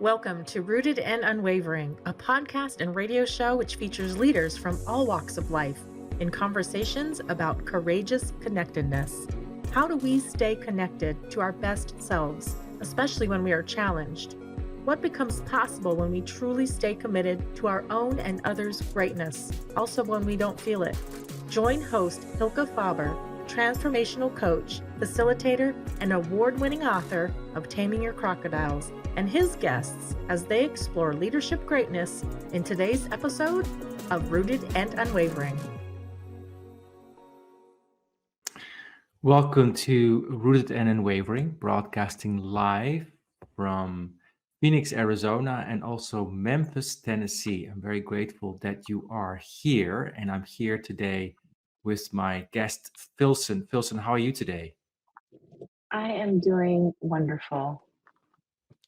Welcome to Rooted and Unwavering, a podcast and radio show which features leaders from all walks of life in conversations about courageous connectedness. How do we stay connected to our best selves, especially when we are challenged? What becomes possible when we truly stay committed to our own and others' greatness, also when we don't feel it? Join host Hylke Faber, transformational coach, facilitator, and award-winning author of Taming Your Crocodiles, and his guests as they explore leadership greatness in today's episode of Rooted and Unwavering. Welcome to Rooted and Unwavering, broadcasting live from Phoenix, Arizona, and also Memphis, Tennessee. I'm very grateful that you are here, and I'm here today with my guest, Filsun. Filsun, how are you today? I am doing wonderful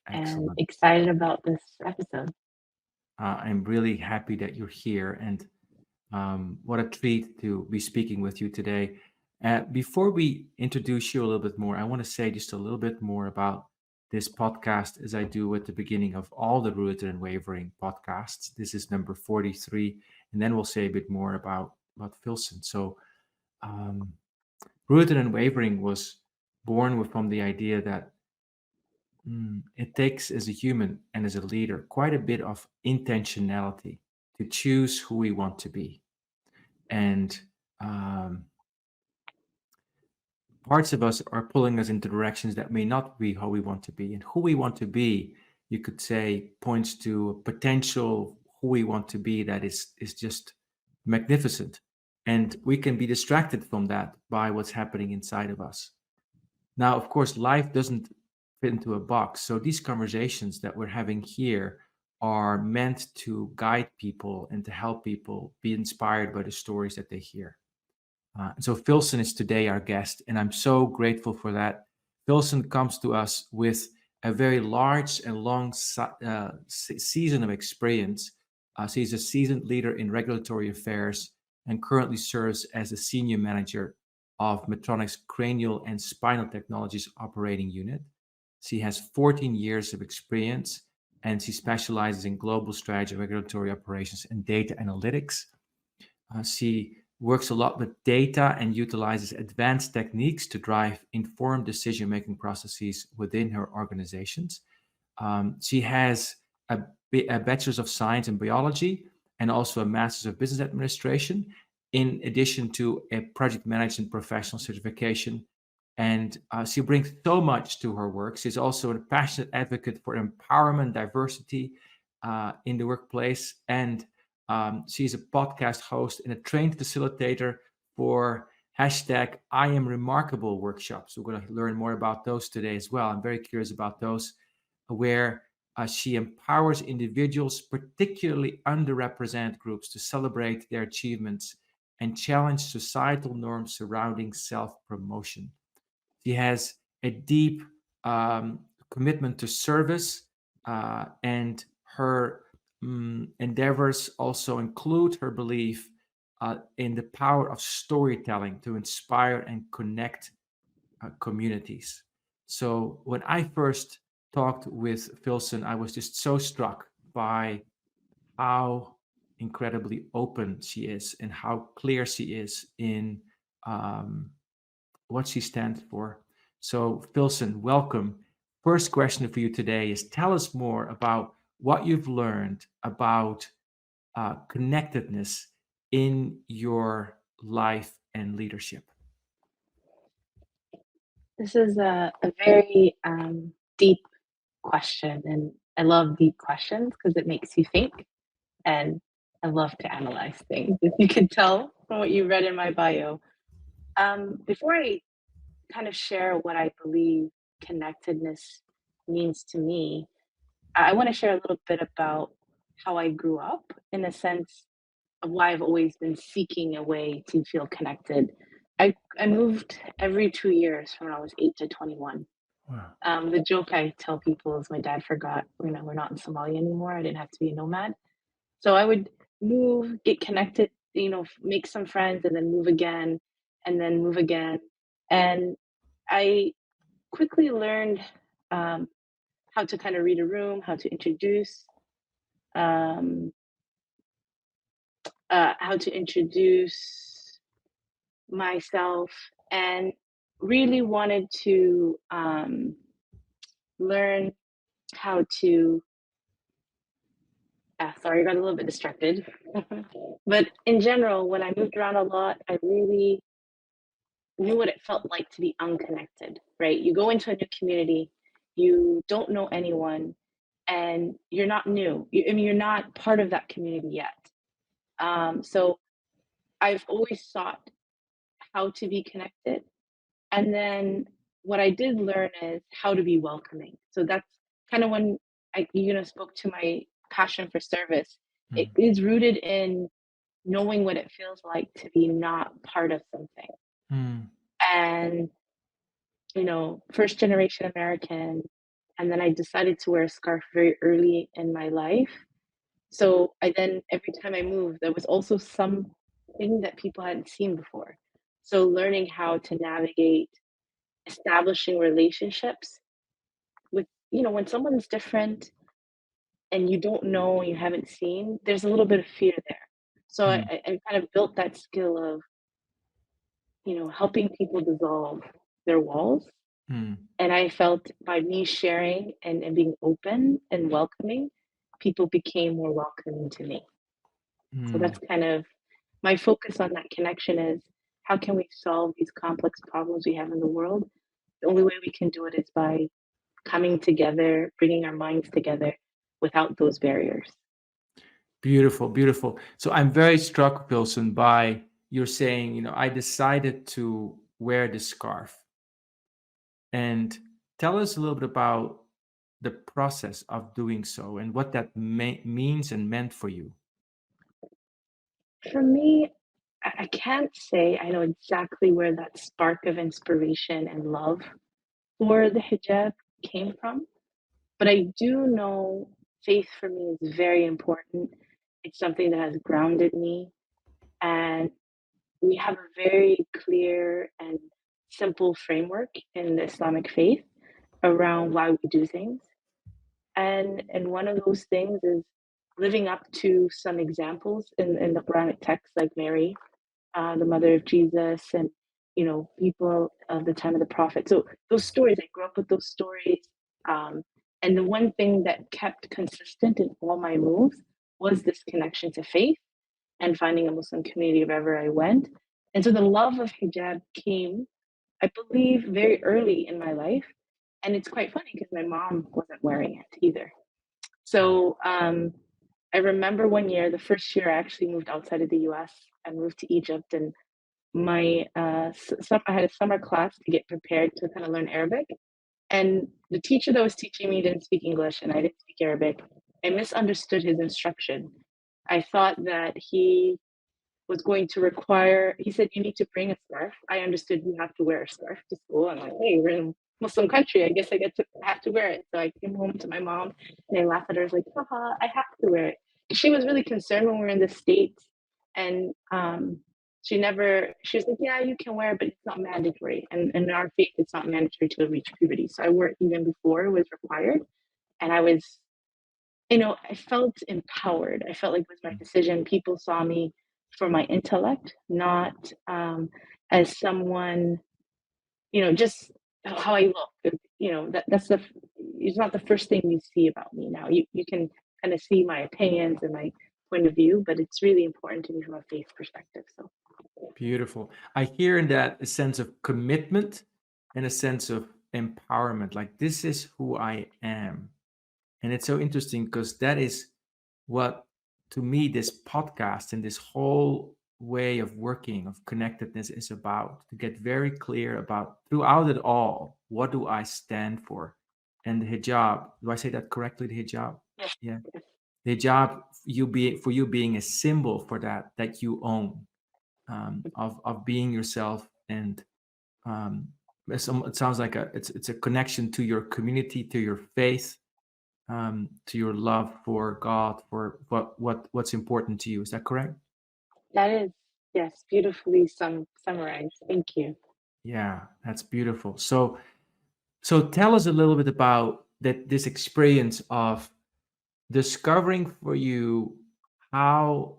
and Excellent. excited about this episode. I'm really happy that you're here, and what a treat to be speaking with you today. Before we introduce you a little bit more, I want to say just a little bit more about this podcast, as I do at the beginning of all the Rooted and Wavering podcasts. This is number 43, and then we'll say a bit more about Filsun. So, Rooted and Wavering was born from the idea that it takes, as a human and as a leader, quite a bit of intentionality to choose who we want to be. And parts of us are pulling us into directions that may not be how we want to be. And who we want to be, you could say, points to a potential who we want to be that is just magnificent. And we can be distracted from that by what's happening inside of us. Now, of course, life doesn't fit into a box. So these conversations that we're having here are meant to guide people and to help people be inspired by the stories that they hear. So Filsun is today our guest, and I'm so grateful for that. Filsun comes to us with a very large and long season of experience. She's a seasoned leader in regulatory affairs and currently serves as a senior manager of Medtronic's cranial and spinal technologies operating unit. She has 14 years of experience, and she specializes in global strategy, regulatory operations, and data analytics. She works a lot with data and utilizes advanced techniques to drive informed decision-making processes within her organizations. She has a Bachelor's of Science in Biology and also a Master's of Business Administration, in addition to a project management professional certification. And she brings so much to her work. She's also a passionate advocate for empowerment, diversity in the workplace, and she's a podcast host and a trained facilitator for hashtag I Am Remarkable workshops. We're going to learn more about those today as well. I'm very curious about those, where she empowers individuals, particularly underrepresented groups, to celebrate their achievements and challenge societal norms surrounding self-promotion. She has a deep commitment to service, and her endeavors also include her belief in the power of storytelling to inspire and connect communities. So when I first talked with Filsun, I was just so struck by how incredibly open she is and how clear she is in what she stands for. So, Filsun, welcome. First question for you today is, tell us more about what you've learned about connectedness in your life and leadership. This is a very deep question, and I love deep questions because it makes you think, and I love to analyze things, if you can tell from what you read in my bio. Before I kind of share what I believe connectedness means to me, I want to share a little bit about how I grew up in a sense of why I've always been seeking a way to feel connected. I moved every 2 years from when I was 8 to 21. Wow. The joke I tell people is my dad forgot, we're not in Somalia anymore. I didn't have to be a nomad. So I would move, get connected, make some friends, and then move again, and then move again. And I quickly learned how to kind of read a room, how to introduce, um, how to introduce myself, and really wanted to learn how to. Sorry, I got a little bit distracted. But in general, when I moved around a lot, I really knew what it felt like to be unconnected, right? You go into a new community, you don't know anyone, and you're not new. I mean, you're not part of that community yet. So I've always sought how to be connected. And then what I did learn is how to be welcoming. So that's kind of when spoke to my passion for service. It is rooted in knowing what it feels like to be not part of something. Mm. And, first generation American. And then I decided to wear a scarf very early in my life. So every time I moved, there was also something that people hadn't seen before. So learning how to navigate establishing relationships with, when someone's different and you don't know, you haven't seen, there's a little bit of fear there. So I kind of built that skill of, helping people dissolve their walls. Mm. And I felt by me sharing and being open and welcoming, people became more welcoming to me. So that's kind of my focus on that connection is how can we solve these complex problems we have in the world? The only way we can do it is by coming together, bringing our minds together without those barriers. Beautiful, beautiful. So I'm very struck, Filsun, by you're saying, I decided to wear this scarf. And tell us a little bit about the process of doing so and what that means and meant for you. For me, I can't say I know exactly where that spark of inspiration and love for the hijab came from, but I do know faith for me is very important. It's something that has grounded me, and we have a very clear and simple framework in the Islamic faith around why we do things. And one of those things is living up to some examples in the Quranic text, like Mary, the mother of Jesus, and people of the time of the prophet. So those stories, I grew up with those stories. And the one thing that kept consistent in all my moves was this connection to faith and finding a Muslim community wherever I went. And so the love of hijab came, I believe, very early in my life. And it's quite funny because my mom wasn't wearing it either. So I remember one year, the first year I actually moved outside of the US and moved to Egypt. And my I had a summer class to get prepared to kind of learn Arabic. And the teacher that was teaching me didn't speak English and I didn't speak Arabic. I misunderstood his instruction. I thought that he was going to require, he said, you need to bring a scarf. I understood you have to wear a scarf to school. I'm like, hey, we're in a Muslim country. I guess have to wear it. So I came home to my mom and I laughed at her. I was like, haha, I have to wear it. She was really concerned when we were in the States. And she was like, yeah, you can wear it, but it's not mandatory. And in our faith, it's not mandatory to reach puberty. So I wore it even before it was required. And I was, I felt empowered. I felt like it was my decision. People saw me for my intellect, not as someone, just how I look. It's not the first thing you see about me now. You can kind of see my opinions and my point of view, but it's really important to me from a faith perspective. So Beautiful. I hear in that a sense of commitment and a sense of empowerment. Like, this is who I am. And it's so interesting because that is what, to me, this podcast and this whole way of working, of connectedness, is about. To get very clear about, throughout it all, what do I stand for? And the hijab, do I say that correctly? The hijab? Yeah. The hijab, for you being a symbol for that you own, of being yourself. And it sounds like it's a connection to your community, to your faith, to your love for God, for what's important to you. Is that correct? that is, yes, beautifully summarized. Thank you. Yeah, that's beautiful. So tell us a little bit about that this experience of discovering for you how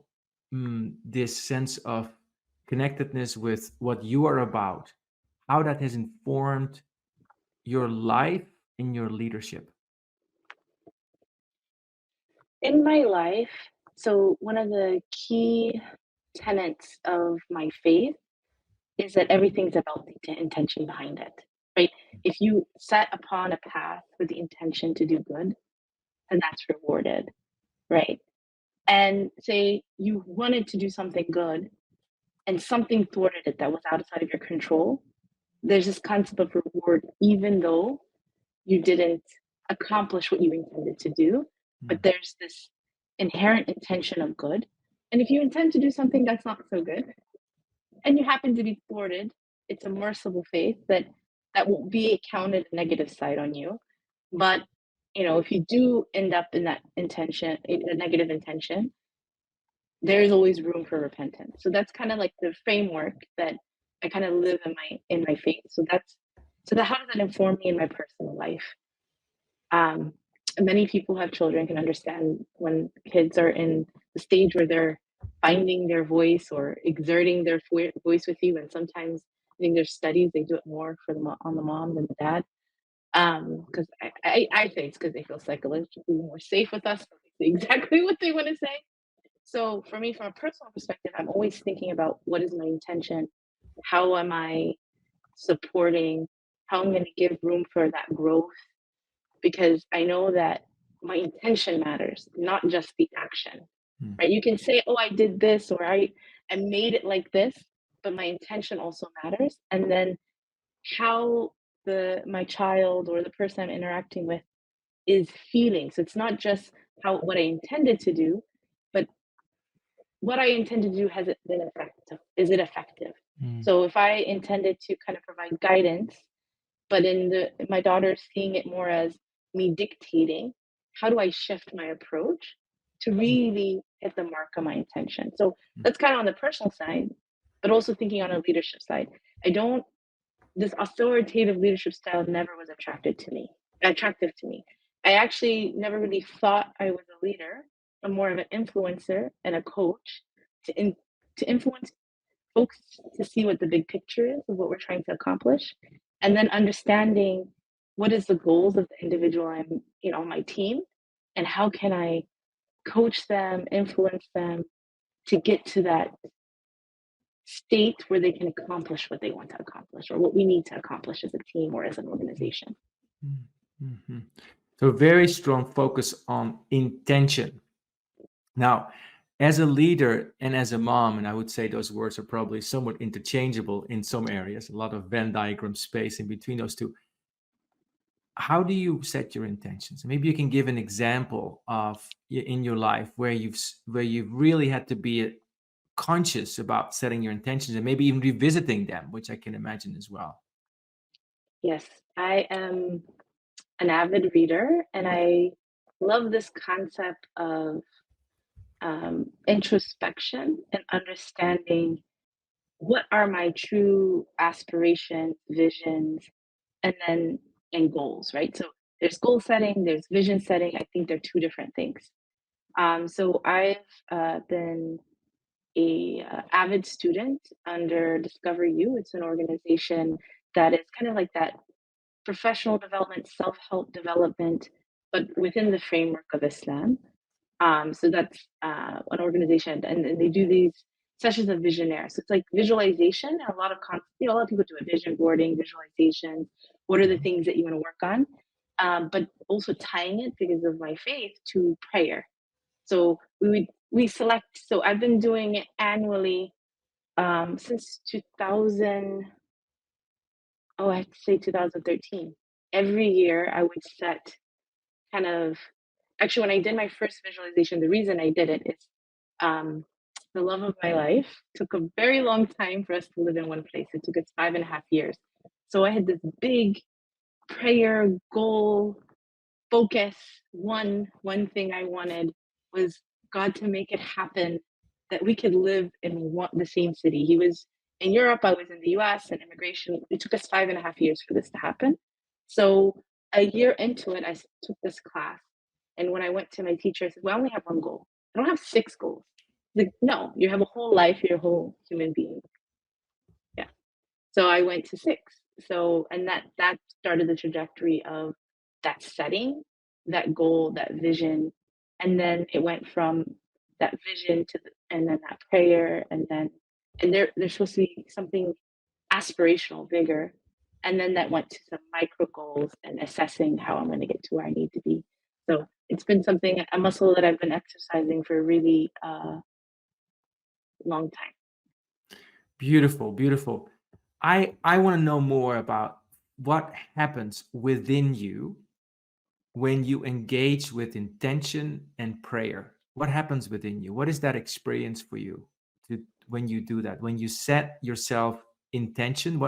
this sense of connectedness with what you are about, how that has informed your life and your leadership. In my life, so one of the key tenets of my faith is that everything's about the intention behind it, right? If you set upon a path with the intention to do good, then that's rewarded, right? And say you wanted to do something good and something thwarted it that was outside of your control, there's this concept of reward, even though you didn't accomplish what you intended to do, but there's this inherent intention of good. And if you intend to do something that's not so good, and you happen to be thwarted, it's a merciful faith that won't be counted a negative side on you. But if you do end up in that intention, a negative intention, there's always room for repentance. So that's kind of like the framework that I kind of live in my faith. So how does that inform me in my personal life? Many people who have children can understand when kids are in the stage where they're finding their voice or exerting their voice with you. And sometimes I think there's studies, they do it more on the mom than the dad. Because I think it's because they feel psychologically more safe with us. So they say exactly what they want to say. So for me, from a personal perspective, I'm always thinking about what is my intention? How am I supporting? How I'm going to give room for that growth? Because I know that my intention matters, not just the action, right? You can say, oh, I did this, or I made it like this, but my intention also matters. And then how my child or the person I'm interacting with is feeling. So it's not just what I intended to do, but what I intended to do, has it been effective? Is it effective? So if I intended to kind of provide guidance, but my daughter's seeing it more as me dictating, how do I shift my approach to really hit the mark of my intention? So that's kind of on the personal side, but also thinking on a leadership side. This authoritative leadership style never was attractive to me. I actually never really thought I was a leader. I'm more of an influencer and a coach to influence folks to see what the big picture is of what we're trying to accomplish, and then understanding what is the goals of the individual I'm on my team, and how can I coach them, influence them to get to that state where they can accomplish what they want to accomplish, or what we need to accomplish as a team or as an organization. Mm-hmm. So very strong focus on intention. Now, as a leader and as a mom, and I would say those words are probably somewhat interchangeable in some areas, a lot of Venn diagram space in between those two. How do you set your intentions? Maybe you can give an example of in your life where you've really had to be conscious about setting your intentions and maybe even revisiting them, which I can imagine as well. Yes, I am an avid reader, and I love this concept of introspection and understanding what are my true aspirations, visions, and goals, right? So there's goal setting, there's vision setting. I think they're two different things. So I've been a avid student under Discover You. It's an organization that is kind of like that professional development, self-help development, but within the framework of Islam. So that's an organization, and they do these sessions of visionaire. So it's like visualization, and a lot of a lot of people do a vision boarding, visualization. What are the things that you want to work on? But also tying it, because of my faith, to prayer. So we select. So I've been doing it annually since 2000. Oh, I have to say 2013. Every year I would set kind of, actually, when I did my first visualization, the reason I did it is the love of my life took a very long time for us to live in one place. It took us 5.5 years. So I had this big prayer goal, focus. One thing I wanted was God to make it happen, that we could live in the same city. He was in Europe, I was in the US, and immigration. It took us 5.5 years for this to happen. So a year into it, took this class. And when I went to my teacher, I said, well, I only have one goal. I don't have 6 goals. Like, no, you have a whole life, you're a whole human being. Yeah. So I went to 6. So, and that started the trajectory of that setting, that goal, that vision. And then it went from that vision to and then that prayer, and there's supposed to be something aspirational, bigger. And then that went to some micro goals and assessing how I'm going to get to where I need to be. So it's been a muscle that I've been exercising for a really long time. Beautiful, beautiful. I want to know more about what happens within you when you engage with intention and prayer. What happens within you? What is that experience for you when you do that? When you set yourself intention,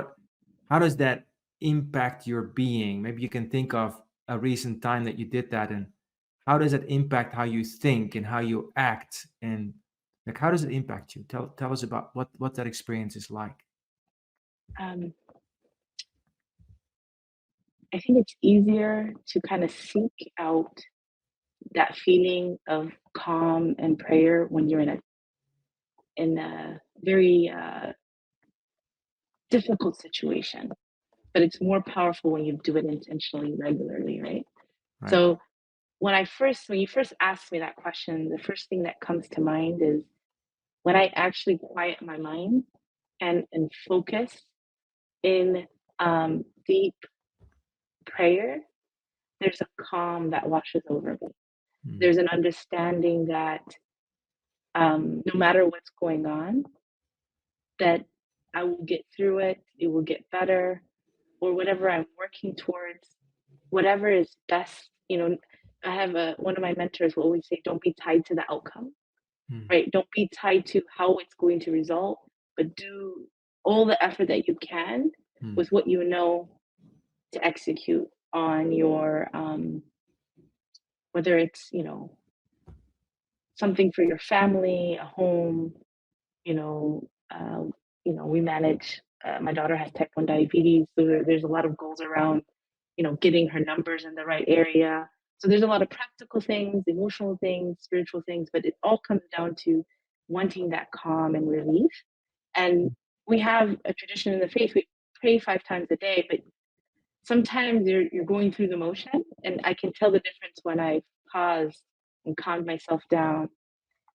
how does that impact your being? Maybe you can think of a recent time that you did that, and how does it impact how you think and how you act, and like how does it impact you? Tell us about what that experience is like. Um, I think it's easier to kind of seek out that feeling of calm and prayer when you're in a very difficult situation. But it's more powerful when you do it intentionally, regularly, right? Right. So when you first asked me that question, the first thing that comes to mind is when I actually quiet my mind and focus in deep prayer, there's a calm that washes over me. There's an understanding that no matter what's going on, that I will get through it, it will get better, or whatever I'm working towards, whatever is best. I have one of my mentors will always say, don't be tied to the outcome, right? Don't be tied to how it's going to result, but do all the effort that you can with what you know to execute on your, whether it's, something for your family, a home, you know, we manage, my daughter has type 1 diabetes, so there's a lot of goals around, getting her numbers in the right area. So there's a lot of practical things, emotional things, spiritual things, but it all comes down to wanting that calm and relief. And we have a tradition in the faith, we pray 5 times a day, but sometimes you're going through the motion, and I can tell the difference when I pause and calm myself down,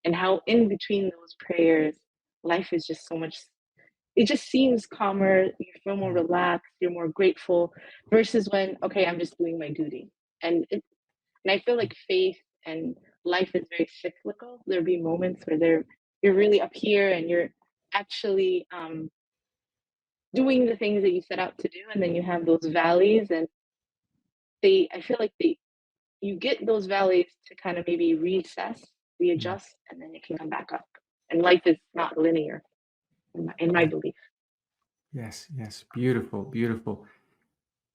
and how in between those prayers, life is just so much, it just seems calmer, you feel more relaxed, you're more grateful, versus when, okay, I'm just doing my duty. And I feel like faith and life is very cyclical. There'll be moments where you're really up here and you're actually doing the things that you set out to do, and then you have those valleys, and I feel like you get those valleys to kind of maybe readjust, and then it can come back up. And life is not linear, in my belief. Yes, yes. Beautiful, beautiful.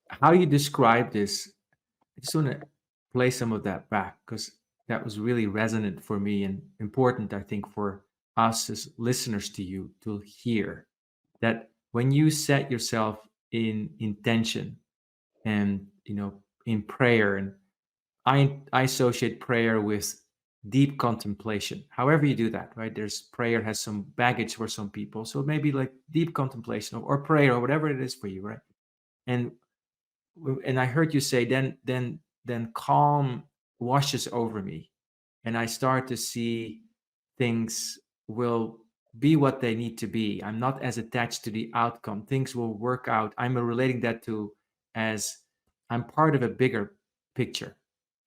How you describe this, I just want to play some of that back because that was really resonant for me and important, I think, for us as listeners to you to hear that when you set yourself in intention and, in prayer, and I associate prayer with deep contemplation. However you do that, right? There's prayer has some baggage for some people. So maybe like deep contemplation or prayer or whatever it is for you, right? And and I heard you say then calm washes over me, and I start to see things will be what they need to be. I'm not as attached to the outcome. Things will work out. I'm relating that to as I'm part of a bigger picture.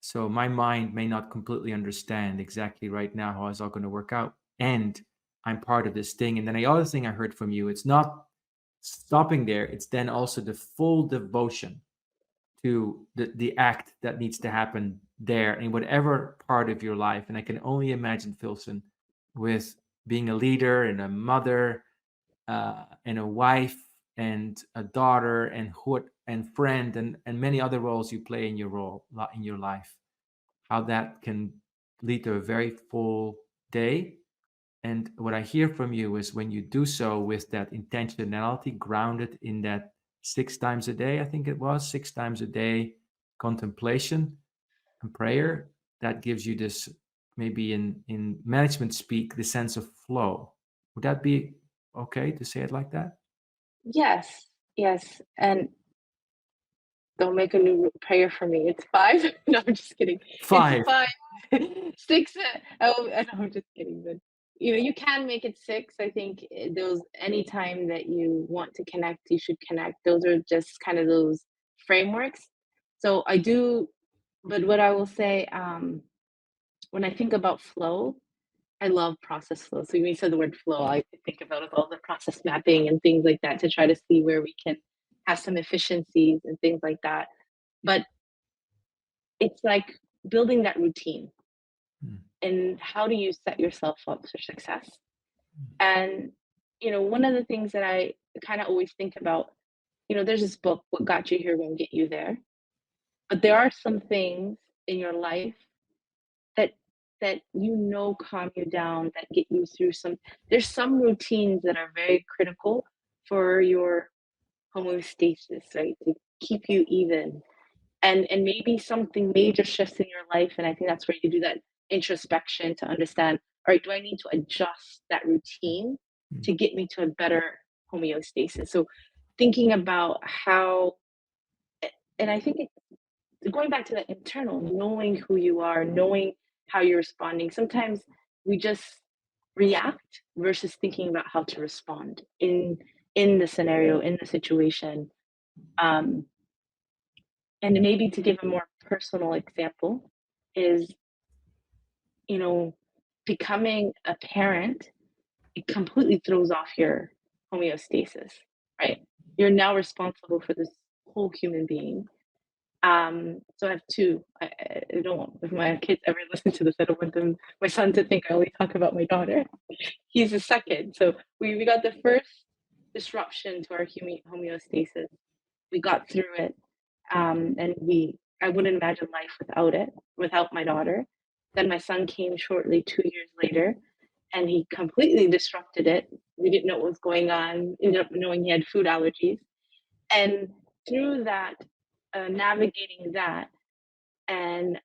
So my mind may not completely understand exactly right now how it's all going to work out, and I'm part of this thing. And then the other thing I heard from you, it's not stopping there. It's then also the full devotion to the act that needs to happen there in whatever part of your life. And I can only imagine, Filsun, with being a leader and a mother and a wife and a daughter and hood and friend and many other roles you play in your life, how that can lead to a very full day. And what I hear from you is when you do so with that intentionality grounded in that 6 times a day, I think it was 6 times a day, contemplation and prayer, that gives you this, maybe in management speak, the sense of flow. Would that be okay to say it like that? Yes, yes. And don't make a new prayer for me. It's 5. No, I'm just kidding. It's 5. 5. 6. Oh, no, I'm just kidding. But you can make it 6. I think those anytime that you want to connect, you should connect. Those are just kind of those frameworks. So I do, but what I will say, when I think about flow, I love process flow. So when you said the word flow, I think about all the process mapping and things like that to try to see where we can have some efficiencies and things like that. But it's like building that routine. And how do you set yourself up for success? And one of the things that I kind of always think about, there's this book, What Got You Here Won't Get You There. But there are some things in your life that calm you down, that get you through there's some routines that are very critical for your homeostasis, right? To keep you even. And maybe something major shifts in your life. And I think that's where you do that introspection to understand, all right, do I need to adjust that routine to get me to a better homeostasis? So thinking about how, and I think going back to that internal, knowing who you are, knowing how you're responding. Sometimes we just react versus thinking about how to respond in the scenario, in the situation. And maybe to give a more personal example is, becoming a parent, it completely throws off your homeostasis, right? You're now responsible for this whole human being. So I have 2. I don't want, if my kids ever listen to this, I don't want my son to think I only talk about my daughter. He's the second. So we got the first disruption to our homeostasis. We got through it. And I wouldn't imagine life without it, without my daughter. Then my son came shortly 2 years later, and he completely disrupted it. We didn't know what was going on, ended up knowing he had food allergies. And through that, navigating that and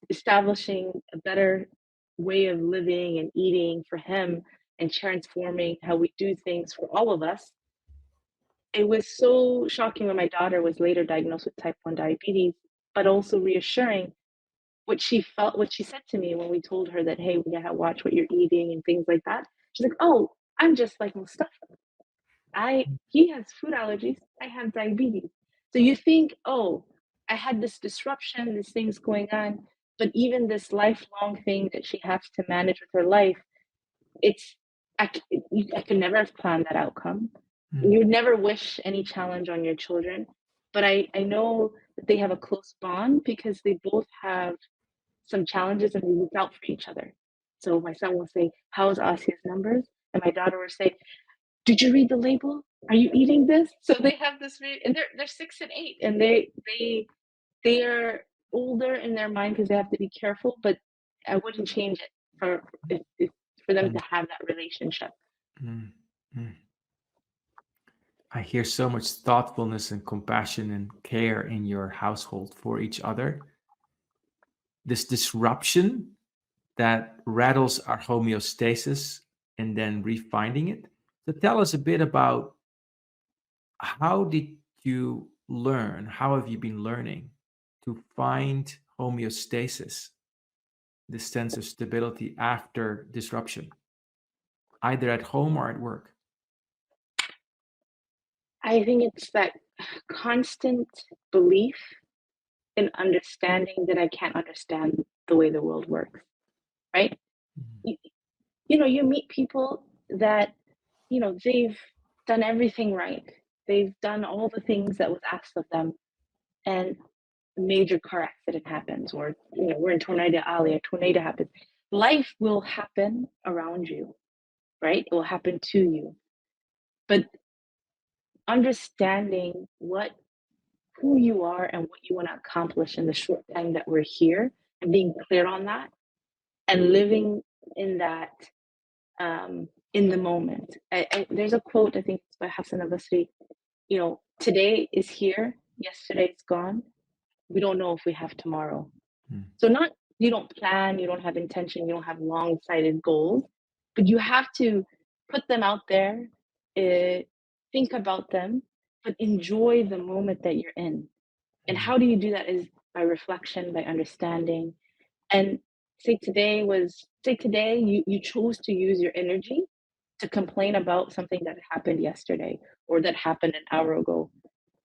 establishing a better way of living and eating for him and transforming how we do things for all of us. It was so shocking when my daughter was later diagnosed with type 1 diabetes, but also reassuring what she felt, what she said to me when we told her that, hey, we gotta watch what you're eating and things like that. She's like, oh, I'm just like Mustafa. He has food allergies, I have diabetes. So you think, oh, I had this disruption, these things going on, but even this lifelong thing that she has to manage with her life, I could never have planned that outcome. You would never wish any challenge on your children, but I know that they have a close bond because they both have some challenges and we look out for each other. So my son will say, how's Asia's numbers? And my daughter will say, did you read the label? Are you eating this? So they have this, and they're 6 and 8, and they are older in their mind because they have to be careful. But I wouldn't change it for them to have that relationship. I hear so much thoughtfulness and compassion and care in your household for each other. This disruption that rattles our homeostasis and then refinding it. So tell us a bit about, how did you learn? How have you been learning to find homeostasis, this sense of stability after disruption, either at home or at work? I think it's that constant belief and understanding that I can't understand the way the world works, right? You meet people that, they've done everything right. They've done all the things that was asked of them, and a major car accident happens, or, we're in Tornado Alley, a tornado happens. Life will happen around you, right? It will happen to you. But understanding who you are and what you want to accomplish in the short time that we're here, and being clear on that and living in that, in the moment. There's a quote, I think it's by Hassan al-Basri, today is here, yesterday's gone, we don't know if we have tomorrow. Mm. So not you don't plan, you don't have intention, you don't have long-sighted goals, but you have to put them out there, think about them, but enjoy the moment that you're in. And Mm. how do you do that is by reflection, by understanding. And say today you chose to use your energy to complain about something that happened yesterday or that happened an hour ago.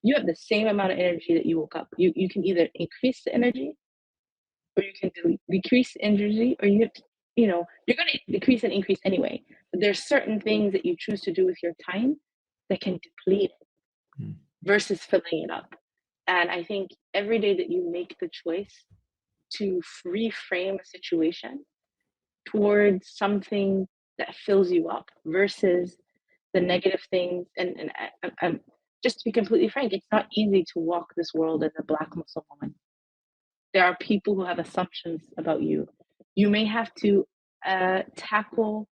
You have the same amount of energy that you woke up. You can either increase the energy or you can decrease the energy, or you're going to decrease and increase anyway. But there's certain things that you choose to do with your time that can deplete it Mm. versus filling it up. And I think every day that you make the choice to reframe a situation towards something that fills you up versus the negative things. And just to be completely frank, it's not easy to walk this world as a Black Muslim woman. There are people who have assumptions about you. You may have to tackle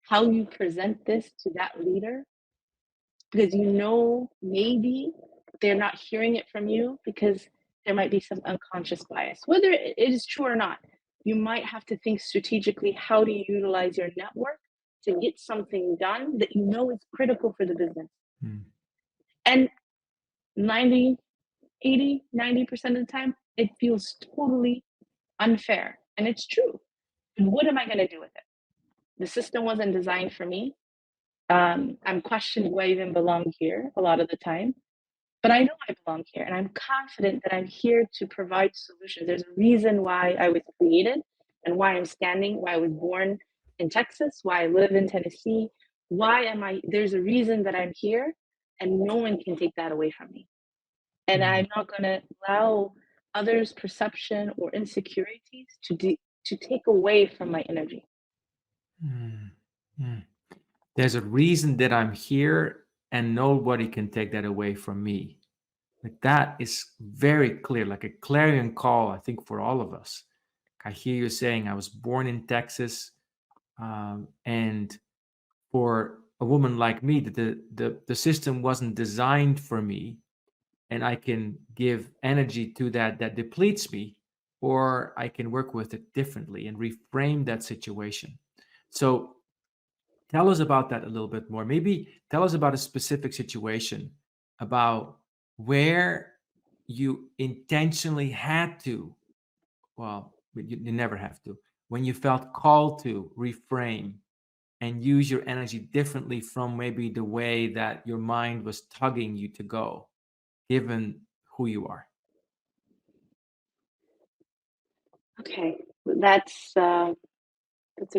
how you present this to that leader because maybe they're not hearing it from you because there might be some unconscious bias. Whether it is true or not, you might have to think strategically, how do you utilize your network to get something done that you know is critical for the business? Mm. And 90, 80, 90% of the time, it feels totally unfair. And it's true. And what am I going to do with it? The system wasn't designed for me. I'm questioning, do I even belong here a lot of the time? But I know I belong here, and I'm confident that I'm here to provide solutions. There's a reason why I was created and why I'm standing, why I was born in Texas, why I live in Tennessee. There's a reason that I'm here, and no one can take that away from me. And I'm not going to allow others' perception or insecurities to take away from my energy. Mm. Mm. There's a reason that I'm here, and nobody can take that away from me. Like, that is very clear, like a clarion call, I think, for all of us. I hear you saying, I was born in Texas, and for a woman like me, the system wasn't designed for me, and I can give energy to that depletes me, or I can work with it differently and reframe that situation. So tell us about that a little bit more. Maybe tell us about a specific situation, about where you intentionally had to, well, you never have to, when you felt called to reframe and use your energy differently from maybe the way that your mind was tugging you to go, given who you are. Okay, that's a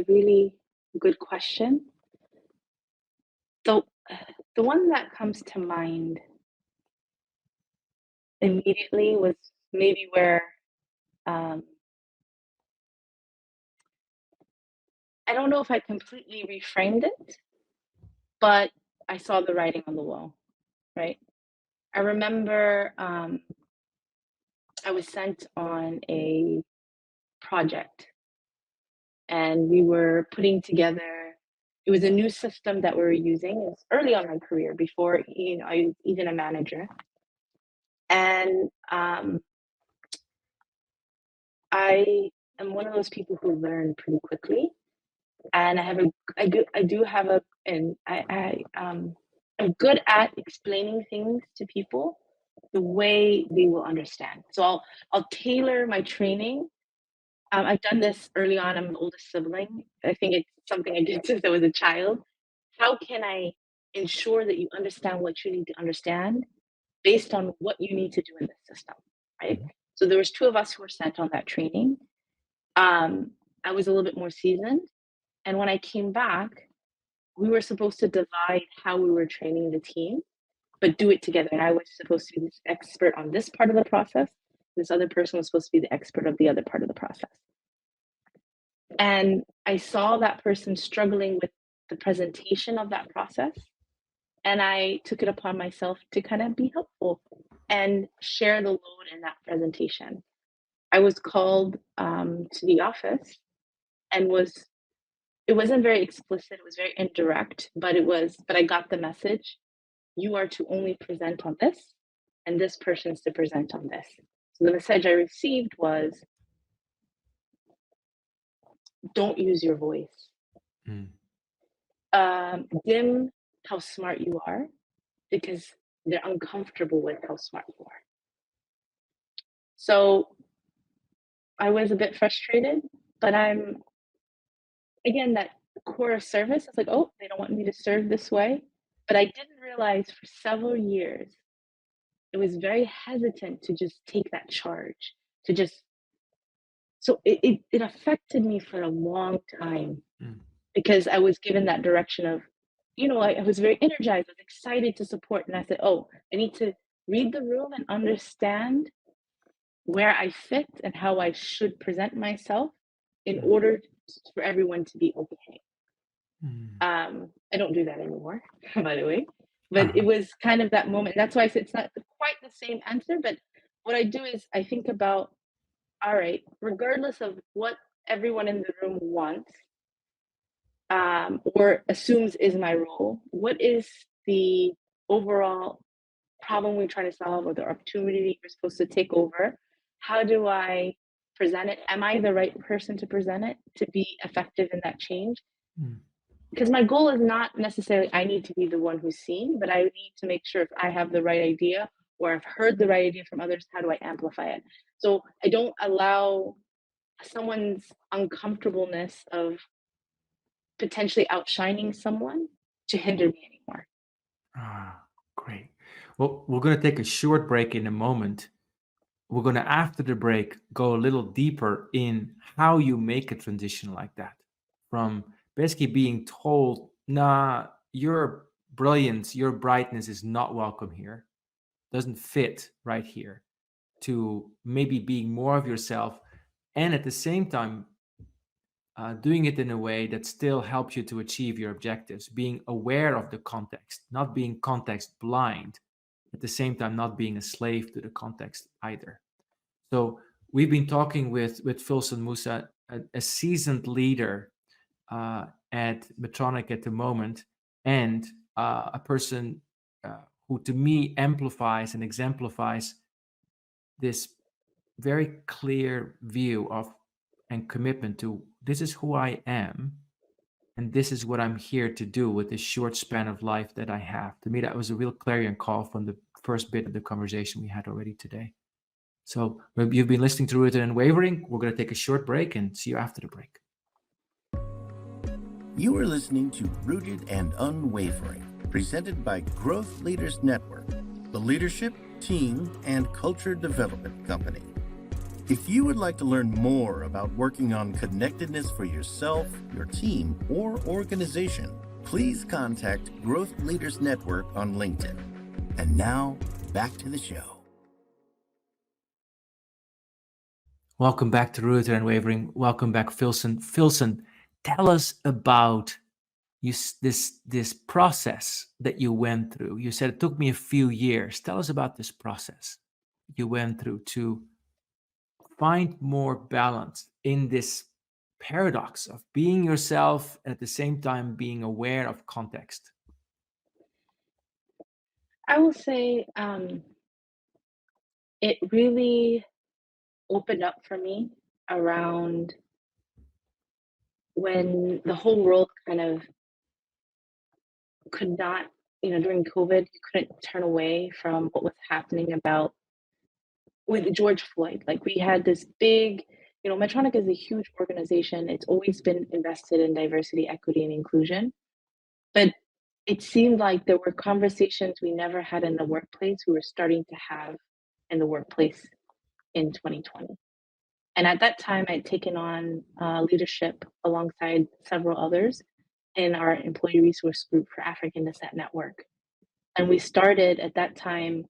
really good question. So the one that comes to mind immediately was maybe where I don't know if I completely reframed it, but I saw the writing on the wall, right? I remember I was sent on a project and we were putting together, it was a new system that we were using. It was early on in my career before I was even a manager. And I am one of those people who learn pretty quickly, and I do have and I'm good at explaining things to people the way they will understand. So I'll tailor my training. I've done this early on. I'm the oldest sibling. I think it's something I did since I was a child. How can I ensure that you understand what you need to understand based on what you need to do in the system, right? Mhm. So there was two of us who were sent on that training. I was a little bit more seasoned, and when I came back, we were supposed to divide how we were training the team, but do it together. And I was supposed to be this expert on this part of the process. This other person was supposed to be the expert of the other part of the process. And I saw that person struggling with the presentation of that process. And I took it upon myself to kind of be helpful and share the load in that presentation. I was called to the office and it wasn't very explicit, it was very indirect, but I got the message. You are to only present on this, and this person's to present on this. So the message I received was, don't use your voice. Mm. Dim how smart you are because they're uncomfortable with how smart you are. So I was a bit frustrated, but I'm, again, that core of service. It's like, oh, they don't want me to serve this way. But I didn't realize for several years, it was very hesitant to just take that charge, to just, so it affected me for a long time Mm. because I was given that direction of, I was very energized, I was excited to support. And I said, oh, I need to read the room and understand where I fit and how I should present myself in Mm. order for everyone to be okay. Mm. I don't do that anymore, by the way. But Uh-huh. it was kind of that moment. That's why I said it's not quite the same answer. But what I do is I think about, all right, regardless of what everyone in the room wants, or assumes is my role, what is the overall problem we're trying to solve or the opportunity we're supposed to take over? How do I present it? Am I the right person to present it to be effective in that change? Mm. Because my goal is not necessarily I need to be the one who's seen, but I need to make sure if I have the right idea or I've heard the right idea from others, how do I amplify it? So I don't allow someone's uncomfortableness of potentially outshining someone to hinder me anymore. Ah, great. Well, we're going to take a short break in a moment. We're going to, after the break, go a little deeper in how you make a transition like that. From basically being told, nah, your brilliance, your brightness is not welcome here, doesn't fit right here, to maybe being more of yourself and at the same time doing it in a way that still helps you to achieve your objectives, being aware of the context, not being context blind, at the same time not being a slave to the context either. So we've been talking with Filsun Moussa, a seasoned leader at Medtronic at the moment, and a person who to me amplifies and exemplifies this very clear view of and commitment to this is who I am and this is what I'm here to do with this short span of life that I have. To me, that was a real clarion call from the first bit of the conversation we had already today. So you've been listening to Rooted and Unwavering. We're going to take a short break and see you after the break. You are listening to Rooted and Unwavering, presented by Growth Leaders Network, the leadership, team, and culture development company. If you would like to learn more about working on connectedness for yourself, your team, or organization, please contact Growth Leaders Network on LinkedIn. And now, back to the show. Welcome back to Rooted and Unwavering. Welcome back, Filsun. Filsun, tell us about this process that you went through. You said it took me a few years. Tell us about this process you went through to find more balance in this paradox of being yourself and at the same time being aware of context. I will say it really opened up for me around when the whole world kind of could not, during COVID, you couldn't turn away from what was happening about with George Floyd. Like we had this big, Medtronic is a huge organization. It's always been invested in diversity, equity, and inclusion. But it seemed like there were conversations we never had in the workplace we were starting to have in the workplace in 2020. And at that time, I'd taken on leadership alongside several others in our employee resource group for African Descent Network. And we started at that time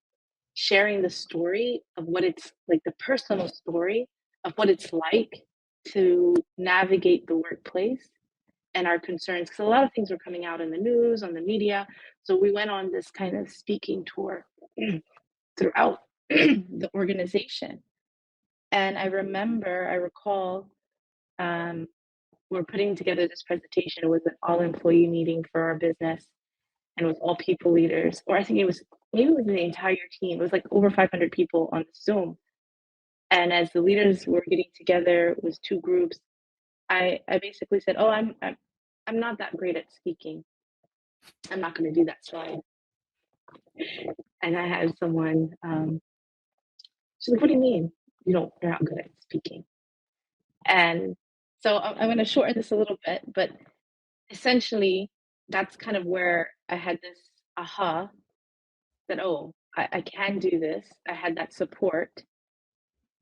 sharing the story of what it's like, the personal story of what it's like to navigate the workplace and our concerns. Because a lot of things were coming out in the news, on the media. So we went on this kind of speaking tour throughout the organization. And I recall, we're putting together this presentation. It was an all employee meeting for our business and with all people leaders, or I think it was maybe it was the entire team. It was like over 500 people on Zoom. And as the leaders were getting together, it was two groups. I basically said, "Oh, I'm not that great at speaking. I'm not going to do that slide." And I had someone. She's like, "What do you mean? You're not good at speaking?" And so I'm going to shorten this a little bit, but essentially, that's kind of where I had this aha that, oh, I can do this. I had that support.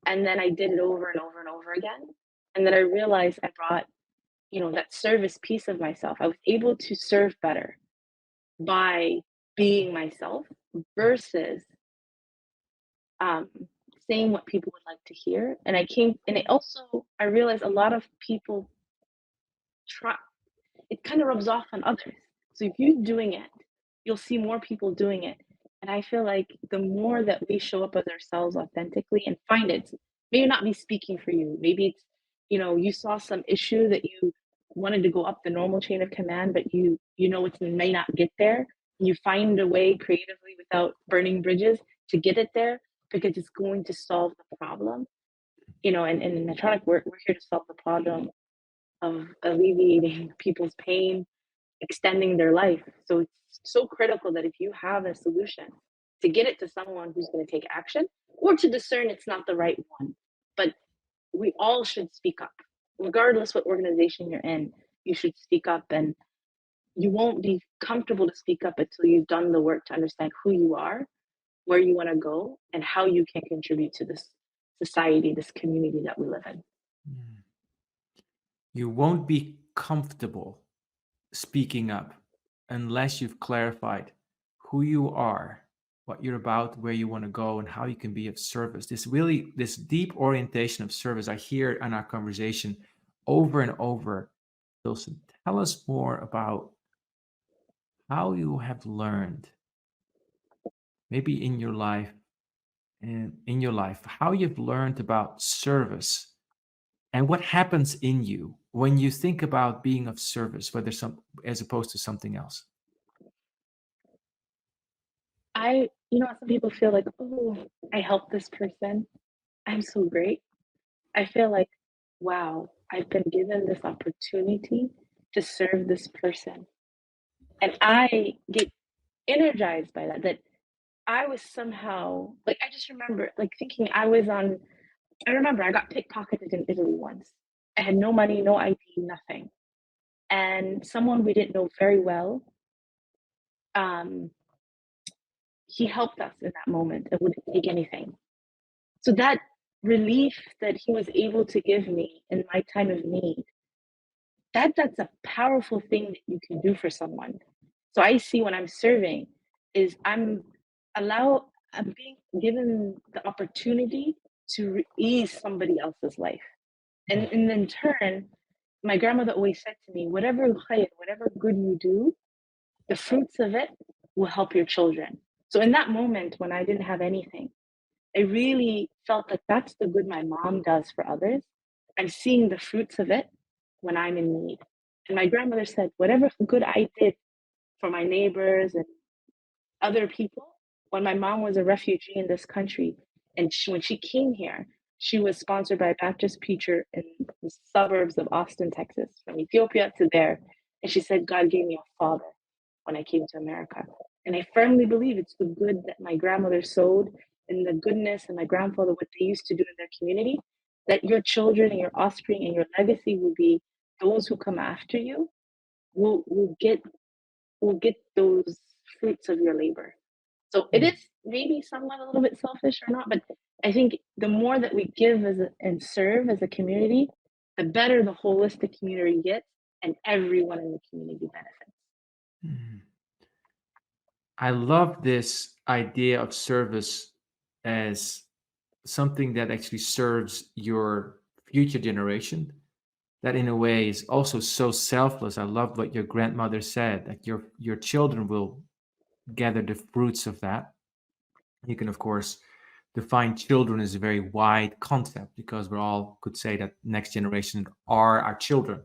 And then I did it over and over and over again. And then I realized I brought, that service piece of myself. I was able to serve better by being myself versus um, saying what people would like to hear. And I realized a lot of people try, it kind of rubs off on others. So if you're doing it, you'll see more people doing it. And I feel like the more that we show up as ourselves authentically and find it, maybe not be speaking for you. Maybe it's, you saw some issue that you wanted to go up the normal chain of command, but it may not get there. You find a way creatively without burning bridges to get it there because it's going to solve the problem. And in Medtronic, we're here to solve the problem of alleviating people's pain, extending their life. So it's so critical that if you have a solution, to get it to someone who's going to take action or to discern it's not the right one. But we all should speak up. Regardless what organization you're in, you should speak up, and you won't be comfortable to speak up until you've done the work to understand who you are, where you want to go, and how you can contribute to this society, this community that we live in. You won't be comfortable speaking up unless you've clarified who you are, what you're about, where you want to go, and how you can be of service. This deep orientation of service I hear in our conversation over and over. Filsun, tell us more about how you have learned, maybe in your life, how you've learned about service and what happens in you when you think about being of service, as opposed to something else. Some people feel like, oh, I helped this person. I'm so great. I feel like, wow, I've been given this opportunity to serve this person. And I get energized by that I was somehow, like, I just remember, like, thinking I remember I got pickpocketed in Italy once. I had no money, no ID, nothing. And someone we didn't know very well, he helped us in that moment and wouldn't take anything. So that relief that he was able to give me in my time of need, that's a powerful thing that you can do for someone. So I see when I'm serving is I'm being given the opportunity to ease somebody else's life. And in turn, my grandmother always said to me, whatever good you do, the fruits of it will help your children. So in that moment when I didn't have anything, I really felt like that's the good my mom does for others. I'm seeing the fruits of it when I'm in need. And my grandmother said, whatever good I did for my neighbors and other people, when my mom was a refugee in this country, and when she came here, she was sponsored by a Baptist preacher in the suburbs of Austin, Texas, from Ethiopia to there. And she said, God gave me a father when I came to America. And I firmly believe it's the good that my grandmother sowed and the goodness and my grandfather, what they used to do in their community, that your children and your offspring and your legacy will be those who come after you will get those fruits of your labor. So it is maybe somewhat a little bit selfish or not, but I think the more that we give and serve as a community, the better the holistic community gets and everyone in the community benefits. I love this idea of service as something that actually serves your future generation, that in a way is also so selfless. I love what your grandmother said, that your children will gather the fruits of that. You can, of course, define children as a very wide concept because we all could say that next generation are our children.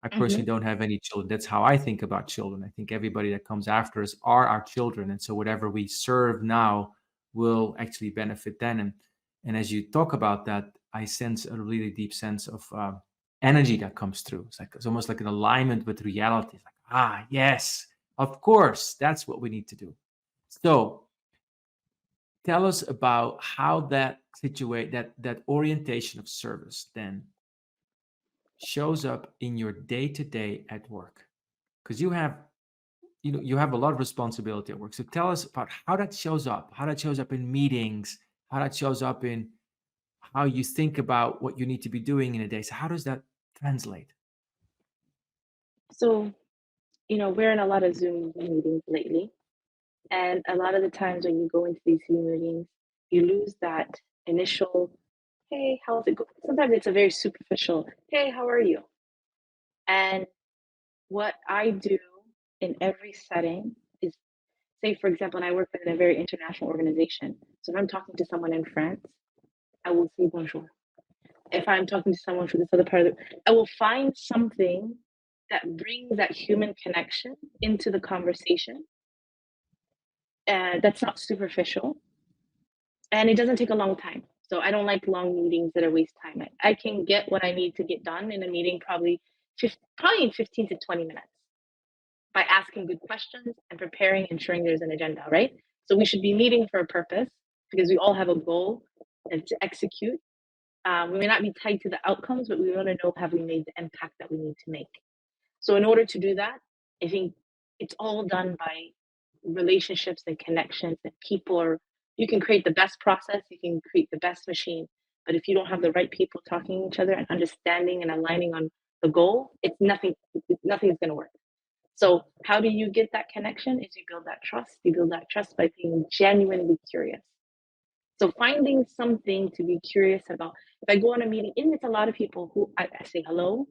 I personally don't have any children. That's how I think about children. I think everybody that comes after us are our children. And so whatever we serve now will actually benefit then. And as you talk about that, I sense a really deep sense of energy that comes through. It's almost like an alignment with reality. It's like, yes, of course, that's what we need to do. So tell us about how that orientation of service then shows up in your day-to-day at work, because you have a lot of responsibility at work. So tell us about how that shows up in meetings, how that shows up in how you think about what you need to be doing in a day. So how does that translate? So, we're in a lot of Zoom meetings lately. And a lot of the times when you go into these Zoom meetings, you lose that initial, hey, how's it going? Sometimes it's a very superficial, hey, how are you? And what I do in every setting is, say, for example, and I work in a very international organization. So if I'm talking to someone in France, I will say bonjour. If I'm talking to someone from this other part of I will find something that brings that human connection into the conversation. And that's not superficial. And it doesn't take a long time. So I don't like long meetings that are waste time. I can get what I need to get done in a meeting probably in 15 to 20 minutes by asking good questions and preparing, ensuring there's an agenda, right? So we should be meeting for a purpose because we all have a goal and to execute. We may not be tied to the outcomes, but we want to know, have we made the impact that we need to make? So in order to do that, I think it's all done by relationships and connections and people. You can create the best process, you can create the best machine, but if you don't have the right people talking to each other and understanding and aligning on the goal, nothing's going to work. So how do you get that connection? Is you build that trust. You build that trust by being genuinely curious. So finding something to be curious about. If I go on a meeting, and it's a lot of people who I say hello,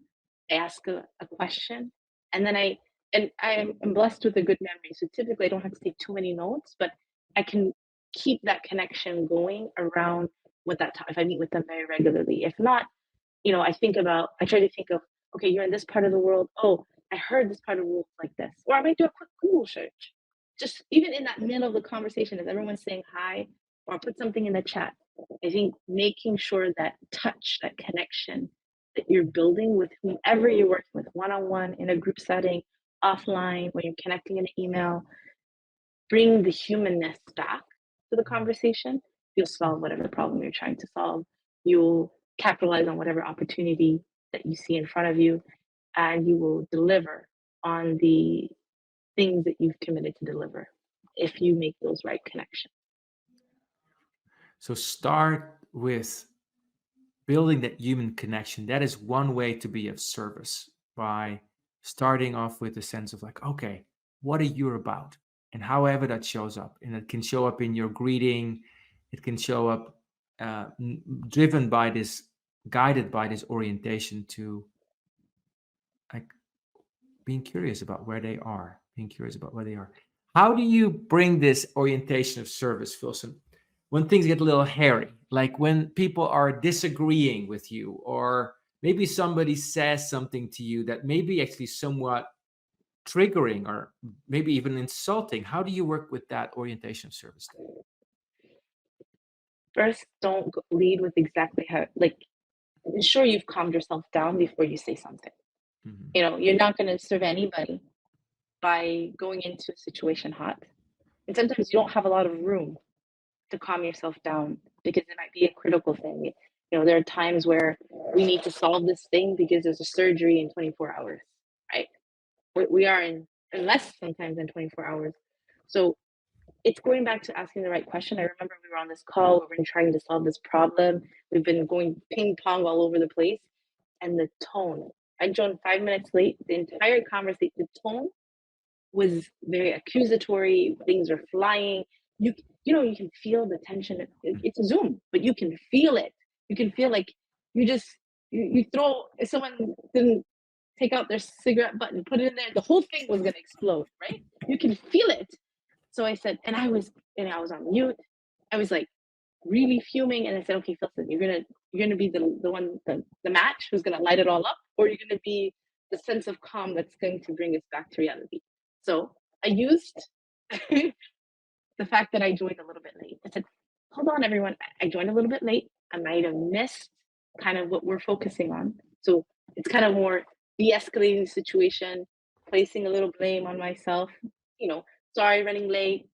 I ask a question, and then I am blessed with a good memory. So typically I don't have to take too many notes, but I can keep that connection going around what that time, if I meet with them very regularly. If not, I try to think of, okay, you're in this part of the world. Oh, I heard this part of the world like this. Or I might do a quick Google search. Just even in that middle of the conversation, as everyone's saying hi, or put something in the chat. I think making sure that touch, that connection that you're building with whomever you're working with, one-on-one, in a group setting, offline, when you're connecting in an email, bring the humanness back to the conversation. You'll solve whatever problem you're trying to solve. You'll capitalize on whatever opportunity that you see in front of you, and you will deliver on the things that you've committed to deliver if you make those right connections. So start with building that human connection. That is one way to be of service, by starting off with a sense of like, okay, what are you about? And however that shows up, and it can show up in your greeting, it can show up guided by this orientation to like being curious about where they are, How do you bring this orientation of service, Filsun, when things get a little hairy, like when people are disagreeing with you, or maybe somebody says something to you that may be actually somewhat triggering or maybe even insulting? How do you work with that orientation of service? First, don't lead with exactly how, ensure you've calmed yourself down before you say something. Mm-hmm. You're not going to serve anybody by going into a situation hot. And sometimes you don't have a lot of room to calm yourself down because it might be a critical thing. There are times where we need to solve this thing because there's a surgery in 24 hours, right? We are in less sometimes than 24 hours. So it's going back to asking the right question. I remember we were on this call, we've been trying to solve this problem. We've been going ping pong all over the place. And the tone, I joined 5 minutes late. The entire conversation, the tone was very accusatory. Things are flying. You can feel the tension. It's a Zoom, but you can feel it. You can feel like you throw, if someone didn't take out their cigarette butt and put it in there, the whole thing was going to explode, right? You can feel it. So I said, and I was on mute. I was like really fuming. And I said, okay, Filsun, you're going to be the one, the match who's going to light it all up, or you're going to be the sense of calm that's going to bring us back to reality. So I used the fact that I joined a little bit late. I said, hold on, everyone. I joined a little bit late. I might have missed kind of what we're focusing on. So it's kind of more de-escalating the situation, placing a little blame on myself. Sorry, running late.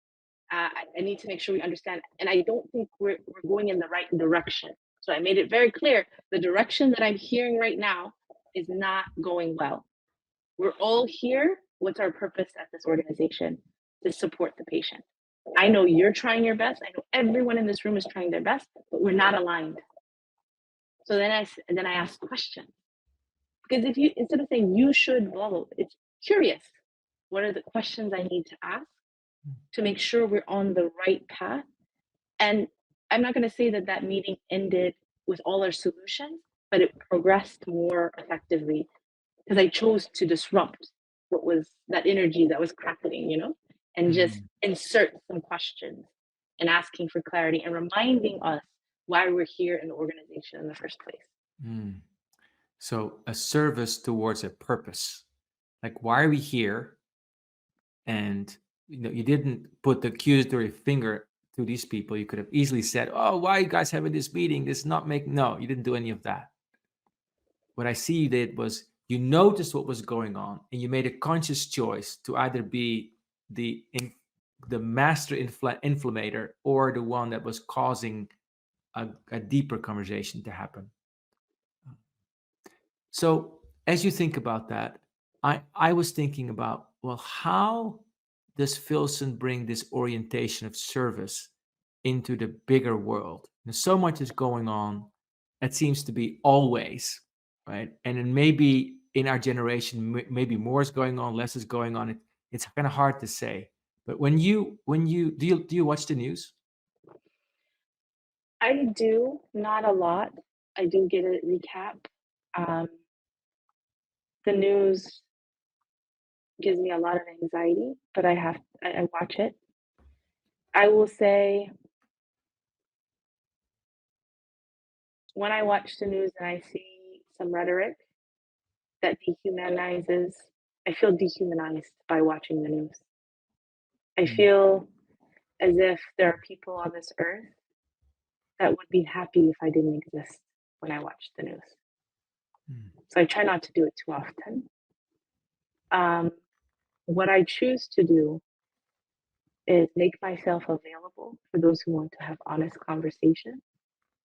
I need to make sure we understand. And I don't think we're going in the right direction. So I made it very clear. The direction that I'm hearing right now is not going well. We're all here. What's our purpose at this organization? To support the patient. I know you're trying your best. I know everyone in this room is trying their best, but we're not aligned. So then I ask questions. Because if you, instead of saying you should, blah, blah, it's curious. What are the questions I need to ask to make sure we're on the right path? And I'm not going to say that meeting ended with all our solutions, but it progressed more effectively because I chose to disrupt what was that energy that was crackling, and just insert some questions and asking for clarity and reminding us why we're here in the organization in the first place. So a service towards a purpose. Like, why are we here? And you didn't put the accusatory finger to these people. You could have easily said, oh, why are you guys having this meeting? This is not making... No, you didn't do any of that. What I see you did was you noticed what was going on and you made a conscious choice to either be the master inflammator or the one that was causing a deeper conversation to happen. So as you think about that, I was thinking about, well, how does Filsun bring this orientation of service into the bigger world? And so much is going on. It seems to be always, right? And then maybe in our generation, maybe more is going on, less is going on. It's kind of hard to say. But when you do you watch the news? I do, not a lot. I do get a recap. The news gives me a lot of anxiety, but I watch it. I will say, when I watch the news and I see some rhetoric that dehumanizes, I feel dehumanized by watching the news. I feel as if there are people on this earth that would be happy if I didn't exist when I watch the news. So I try not to do it too often. What I choose to do is make myself available for those who want to have honest conversation,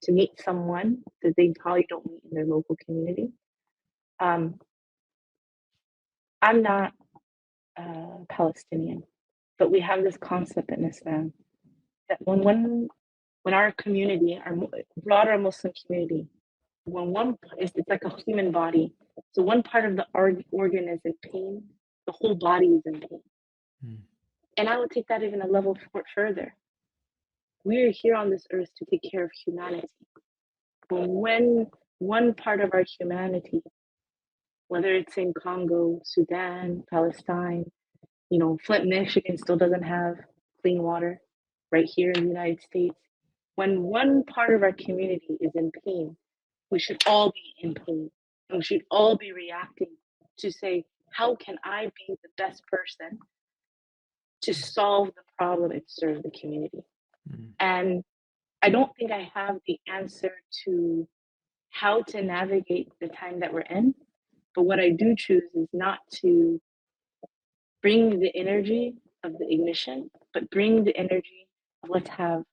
to meet someone that they probably don't meet in their local community. I'm not Palestinian, but we have this concept in Islam that when our community, our broader Muslim community, it's like a human body. So one part of the organ is in pain, the whole body is in pain. And I would take that even a level further. We're here on this earth to take care of humanity. But when one part of our humanity, whether it's in Congo, Sudan, Palestine, Flint, Michigan still doesn't have clean water, right here in the United States. When one part of our community is in pain, we should all be in pain. And we should all be reacting to say, how can I be the best person to solve the problem and serve the community? And I don't think I have the answer to how to navigate the time that we're in. But what I do choose is not to bring the energy of the ignition, but bring the energy of let's have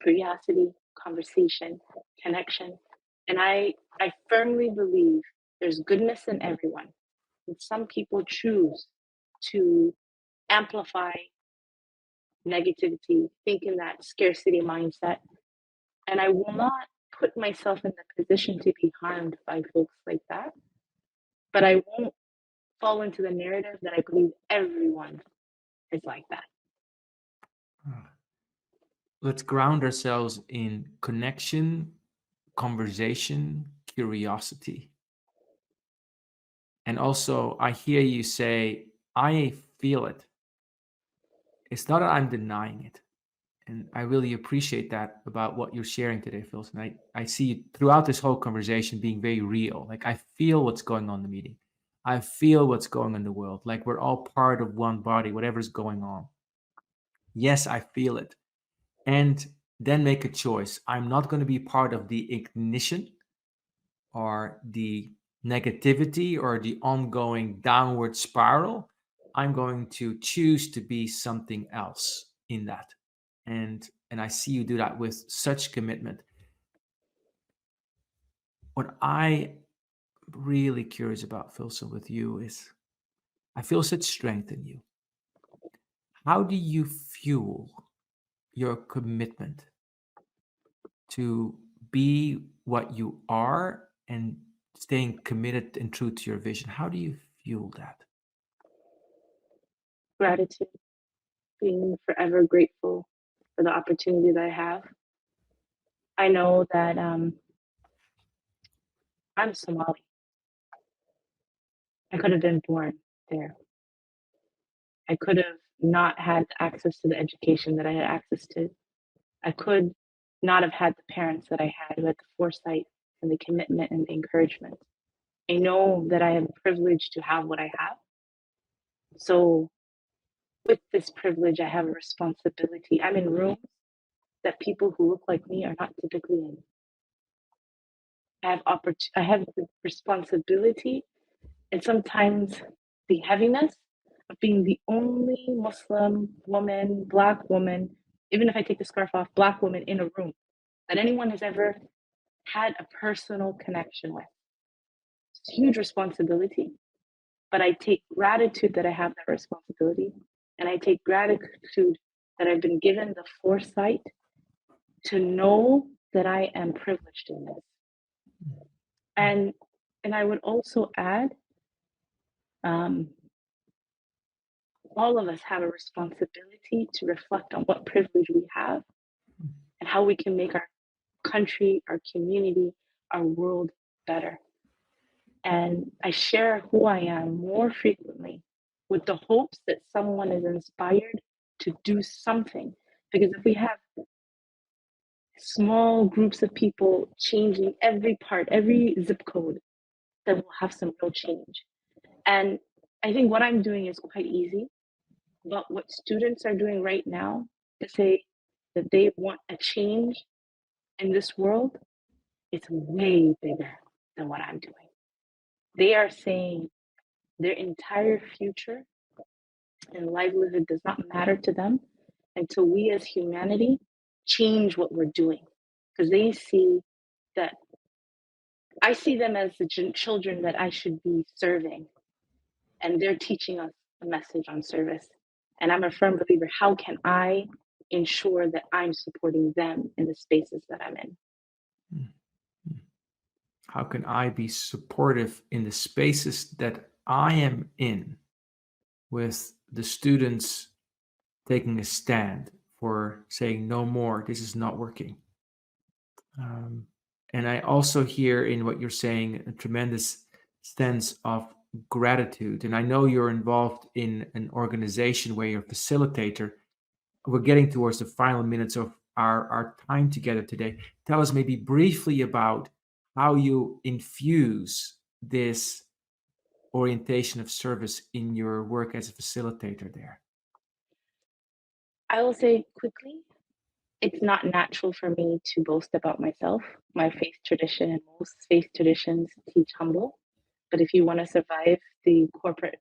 curiosity, conversation, connection. And I firmly believe there's goodness in everyone. And some people choose to amplify negativity, think in that scarcity mindset. And I will not put myself in the position to be harmed by folks like that. But I won't fall into the narrative that I believe everyone is like that. Let's ground ourselves in connection, conversation, curiosity. And also, I hear you say, I feel it. It's not that I'm denying it. And I really appreciate that about what you're sharing today, Filsun. I see you throughout this whole conversation being very real. Like, I feel what's going on in the meeting. I feel what's going on in the world. Like we're all part of one body, whatever's going on. Yes, I feel it. And then make a choice. I'm not going to be part of the ignition or the negativity or the ongoing downward spiral. I'm going to choose to be something else in that. And I see you do that with such commitment. What I really curious about, Filsun, with you is I feel such strength in you. How do you fuel your commitment to be what you are and staying committed and true to your vision? How do you fuel that? Gratitude, being forever grateful for the opportunity that I have. I know that I'm Somali. I could have been born there. I could have not had access to the education that I had access to. I could not have had the parents that I had who had the foresight and the commitment and the encouragement. I know that I am privileged to have what I have. So, with this privilege, I have a responsibility. I'm in rooms that people who look like me are not typically in. I have the responsibility and sometimes the heaviness of being the only Muslim woman, Black woman, even if I take the scarf off, Black woman in a room that anyone has ever had a personal connection with. It's a huge responsibility, but I take gratitude that I have that responsibility, and I take gratitude that I've been given the foresight to know that I am privileged in this. And I would also add, all of us have a responsibility to reflect on what privilege we have and how we can make our country, our community, our world better. And I share who I am more frequently with the hopes that someone is inspired to do something. Because if we have small groups of people changing every part, every zip code, then we'll have some real change. And I think what I'm doing is quite easy. But what students are doing right now to say that they want a change in this world, it's way bigger than what I'm doing. They are saying their entire future and livelihood does not matter to them until we as humanity change what we're doing. Because they see that I see them as the children that I should be serving, and they're teaching us a message on service. And I'm a firm believer, how can I ensure that I'm supporting them in the spaces that I'm in? How can I be supportive in the spaces that I am in with the students taking a stand for saying no more, this is not working? And I also hear in what you're saying a tremendous sense of gratitude. And I know you're involved in an organization where you're a facilitator. We're getting towards the final minutes of our time together today. Tell us maybe briefly about how you infuse this orientation of service in your work as a facilitator there. I will say quickly, it's not natural for me to boast about myself. My faith tradition and most faith traditions teach humble. But if you want to survive the corporate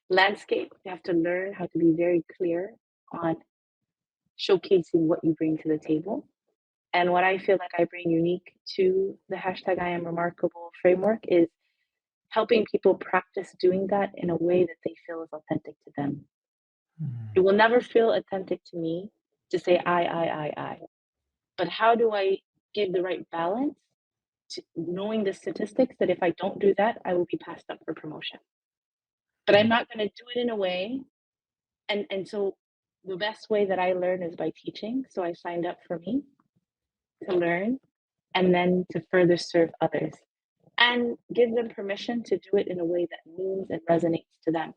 landscape, you have to learn how to be very clear on showcasing what you bring to the table. And what I feel like I bring unique to the hashtag I am remarkable framework is helping people practice doing that in a way that they feel is authentic to them. It will never feel authentic to me to say I. But how do I give the right balance to knowing the statistics that if I don't do that, I will be passed up for promotion. But I'm not going to do it in a way. And so the best way that I learn is by teaching. So I signed up for me to learn and then to further serve others and give them permission to do it in a way that means and resonates to them.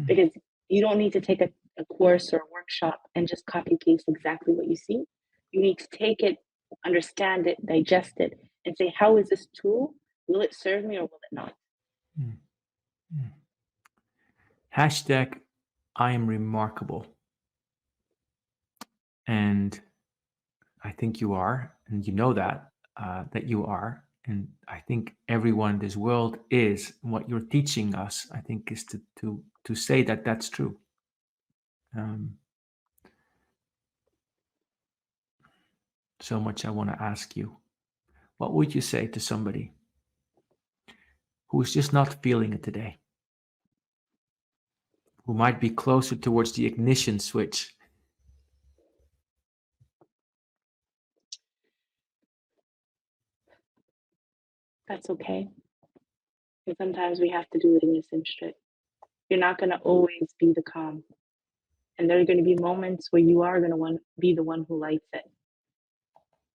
Because you don't need to take a course or a workshop and just copy paste exactly what you see. You need to take it, understand it, digest it, and say, how is this tool? Will it serve me or will it not? Hashtag I am remarkable. And I think you are, and you know that, that you are. And I think everyone in this world is. And what you're teaching us, I think, is to say that that's true. So much I want to ask you. What would you say to somebody who is just not feeling it today? Who might be closer towards the ignition switch? That's okay. And sometimes we have to do it in this strip. You're not going to always be the calm. And there are going to be moments where you are going to be the one who lights it.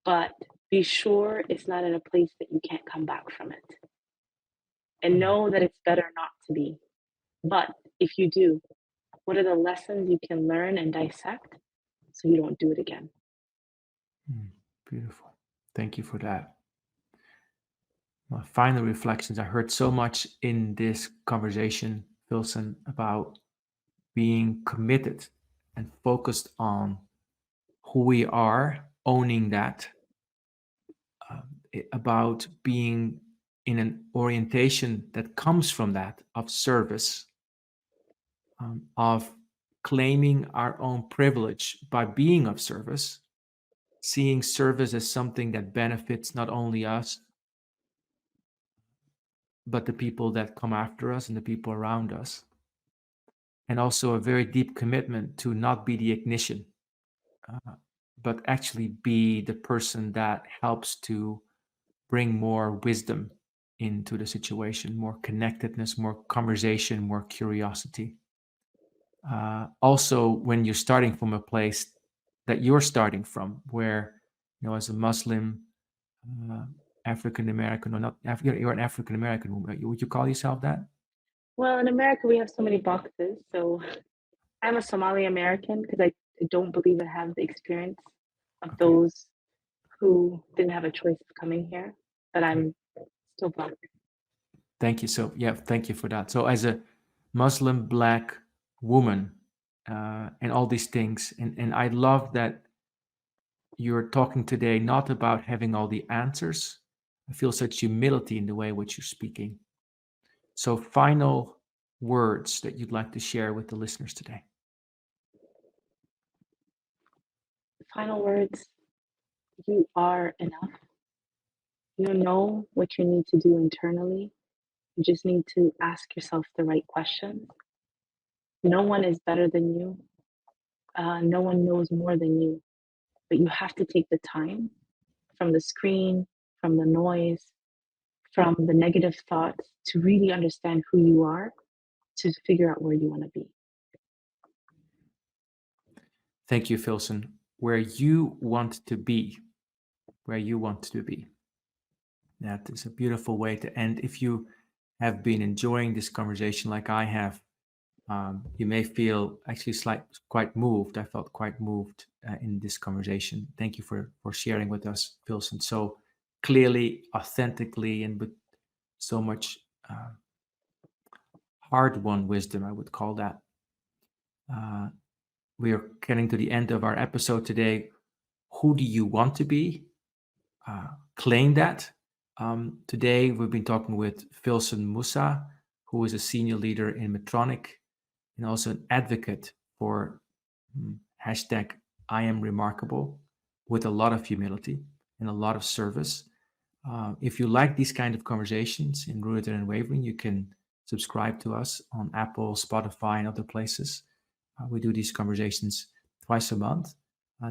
But be sure it's not in a place that you can't come back from it. And know that it's better not to be. But if you do, what are the lessons you can learn and dissect so you don't do it again? Beautiful. Thank you for that. My final reflections. I heard so much in this conversation, Filsun, about being committed and focused on who we are, owning that, about being in an orientation that comes from that of service, of claiming our own privilege by being of service, seeing service as something that benefits not only us, but the people that come after us and the people around us. And also a very deep commitment to not be the ignition, but actually be the person that helps to bring more wisdom into the situation, more connectedness, more conversation, more curiosity. Also, when you're starting from a place that you're starting from, where, as a Muslim, African American, or not, you're an African American woman. Would you call yourself that? Well, in America, we have so many boxes. So I'm a Somali American because I don't believe I have the experience of those who didn't have a choice of coming here, but I'm still Black. Thank you. So, thank you for that. So, as a Muslim Black woman, and all these things, and I love that you're talking today not about having all the answers. I feel such humility in the way which you're speaking. So, final words that you'd like to share with the listeners today. Final words: you are enough. You know what you need to do internally. You just need to ask yourself the right questions. No one is better than you. No one knows more than you. But you have to take the time from the screen, from the noise, from the negative thoughts to really understand who you are, to figure out where you want to be. Thank you, Filsun. Where you want to be. Where you want to be. That is a beautiful way to end. If you have been enjoying this conversation like I have, you may feel actually quite moved. I felt quite moved in this conversation. Thank you for sharing with us, Filsun, so clearly, authentically, and with so much hard-won wisdom, I would call that. We are getting to the end of our episode today. Who do you want to be? Claim that. Today, we've been talking with Filsun Moussa, who is a senior leader in Medtronic and also an advocate for hashtag I am remarkable, with a lot of humility and a lot of service. If you like these kind of conversations in Rooted and Unwavering, you can subscribe to us on Apple, Spotify, and other places. We do these conversations twice a month.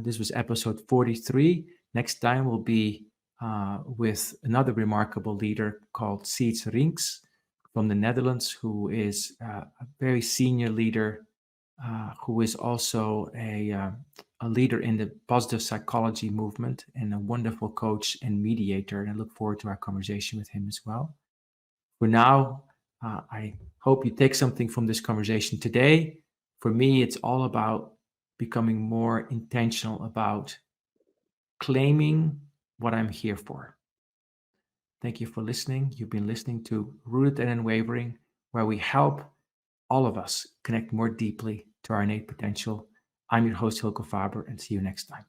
This was episode 43. Next time will be with another remarkable leader called Siets Rinks from the Netherlands, who is a very senior leader, who is also a leader in the positive psychology movement and a wonderful coach and mediator. And I look forward to our conversation with him as well. For now, I hope you take something from this conversation today. For me, it's all about becoming more intentional about claiming what I'm here for. Thank you for listening. You've been listening to Rooted and Unwavering, where we help all of us connect more deeply to our innate potential. I'm your host, Hylke Faber, and see you next time.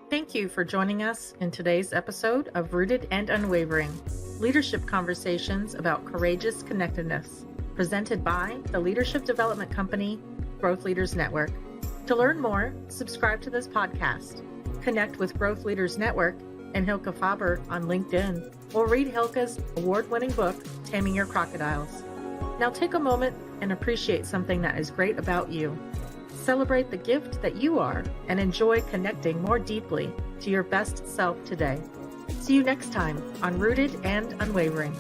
Thank you for joining us in today's episode of Rooted and Unwavering, leadership conversations about courageous connectedness, presented by the leadership development company, Growth Leaders Network. To learn more, subscribe to this podcast, connect with Growth Leaders Network and Hylke Faber on LinkedIn, or read Hylke's award-winning book, Taming Your Crocodiles. Now take a moment and appreciate something that is great about you. Celebrate the gift that you are and enjoy connecting more deeply to your best self today. See you next time on Rooted and Unwavering.